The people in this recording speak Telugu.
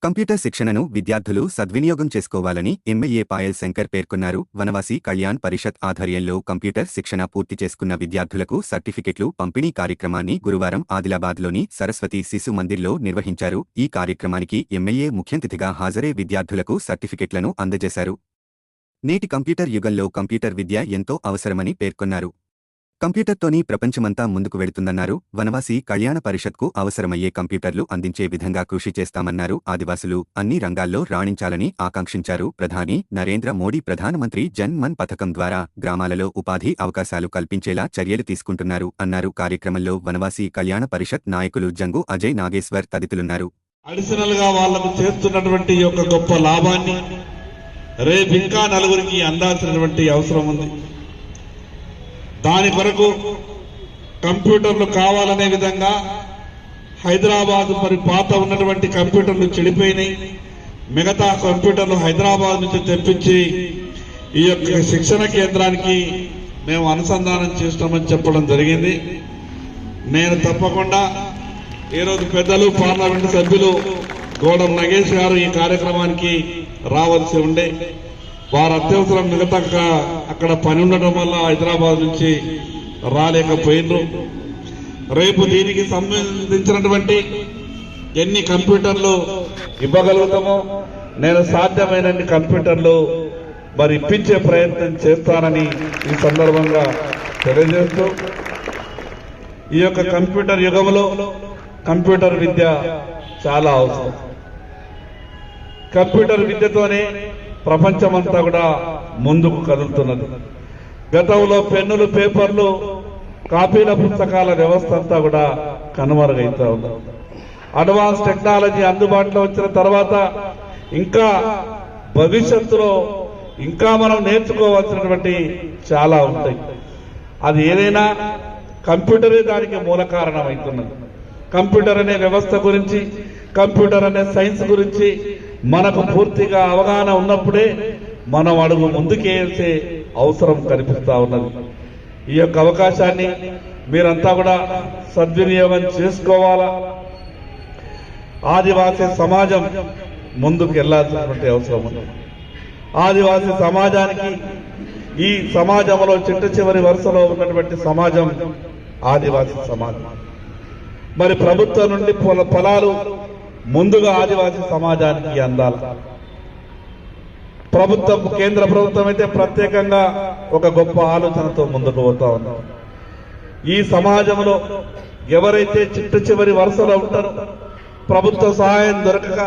కంప్యూటర్ శిక్షణను విద్యార్థులు సద్వినియోగం చేసుకోవాలని ఎమ్మెల్యే పాయల్ శంకర్ పేర్కొన్నారు. వనవాసి కళ్యాణ్ పరిషత్ ఆధ్వర్యంలో కంప్యూటర్ శిక్షణ పూర్తి చేసుకున్న విద్యార్థులకు సర్టిఫికెట్లు పంపిణీ కార్యక్రమాన్ని గురువారం ఆదిలాబాద్లోని సరస్వతి శిశు మందిర్లో నిర్వహించారు. ఈ కార్యక్రమానికి ఎమ్మెల్యే ముఖ్యాతిథిగా హాజరే విద్యార్థులకు సర్టిఫికెట్లను అందజేశారు. నేటి కంప్యూటర్ యుగంలో కంప్యూటర్ విద్య ఎంతో అవసరమని పేర్కొన్నారు. కంప్యూటర్తోని ప్రపంచమంతా ముందుకు వెళుతుందన్నారు. వనవాసి కళ్యాణ పరిషత్కు అవసరమయ్యే కంప్యూటర్లు అందించే విధంగా కృషి చేస్తామన్నారు. ఆదివాసులు అన్ని రంగాల్లో రాణించాలని ఆకాంక్షించారు. ప్రధాని నరేంద్ర మోడీ ప్రధానమంత్రి జన్ మన్ పథకం ద్వారా గ్రామాలలో ఉపాధి అవకాశాలు కల్పించేలా చర్యలు తీసుకుంటున్నారు అన్నారు. కార్యక్రమంలో వనవాసి కళ్యాణ పరిషత్ నాయకులు జంగు అజయ్ నాగేశ్వర్ తదితరులున్నారు. అడిషనల్ గా వాళ్లకు చేస్తున్నటువంటి యొక్క గొప్ప లాభాన్ని రేపు ఇంకా నలుగురికి అందాల్సినటువంటి అవసరం ఉంది. దాని కొరకు కంప్యూటర్లు కావాలనే విధంగా హైదరాబాద్ మరి పాత ఉన్నటువంటి కంప్యూటర్లు చెడిపోయినాయి. మిగతా కంప్యూటర్లు హైదరాబాద్ నుంచి తెప్పించి ఈ యొక్క శిక్షణ కేంద్రానికి మేము అనుసంధానం చేస్తామని చెప్పడం జరిగింది. నేను తప్పకుండా ఈరోజు పెద్దలు పార్లమెంటు సభ్యులు గోడం నగేష్ గారు ఈ కార్యక్రమానికి రావాల్సి ఉండే వారు అత్యవసరం మిగతా అక్కడ పని ఉండడం వల్ల హైదరాబాద్ నుంచి రాలేకపోయినరు. రేపు దీనికి సంబంధించినటువంటి ఎన్ని కంప్యూటర్లు ఇవ్వగలుగుతామో నేను సాధ్యమైనన్ని కంప్యూటర్లు మరి ఇప్పించే ప్రయత్నం చేస్తానని ఈ సందర్భంగా తెలియజేస్తూ ఈ యొక్క కంప్యూటర్ యుగంలో కంప్యూటర్ విద్య చాలా అవసరం. కంప్యూటర్ విద్యతోనే ప్రపంచమంతా కూడా ముందుకు కదులుతున్నది. గతంలో పెన్నులు పేపర్లు కాపీల పుస్తకాల వ్యవస్థ అంతా కూడా కనుమరుగైతా ఉంది. అడ్వాన్స్ టెక్నాలజీ అందుబాటులో వచ్చిన తర్వాత ఇంకా భవిష్యత్తులో ఇంకా మనం నేర్చుకోవాల్సినటువంటి చాలా ఉంటాయి. అది ఏదైనా కంప్యూటరే దానికి మూల కారణం అవుతున్నది. కంప్యూటర్ అనే వ్యవస్థ గురించి కంప్యూటర్ అనే సైన్స్ గురించి మనకు పూర్తిగా అవగాహన ఉన్నప్పుడే మనం అడుగు ముందుకేసే అవసరం కనిపిస్తా ఉన్నది. ఈ యొక్క అవకాశాన్ని మీరంతా కూడా సద్వినియోగం చేసుకోవాలా. ఆదివాసీ సమాజం ముందుకు వెళ్లాల్సినటువంటి అవసరం ఉంది. ఆదివాసీ సమాజానికి ఈ సమాజంలో చిట్ట చివరి వరుసలో ఉన్నటువంటి సమాజం ఆదివాసీ సమాజం. మరి ప్రభుత్వం నుండి ఫలాలు ముందుగా ఆదివాసీ సమాజానికి అందాలి. ప్రభుత్వం కేంద్ర ప్రభుత్వం అయితే ప్రత్యేకంగా ఒక గొప్ప ఆలోచనతో ముందుకు పోతా ఉన్నాం. ఈ సమాజంలో ఎవరైతే చిట్ట చివరి వరుసలో ఉంటారో ప్రభుత్వ సహాయం దొరకక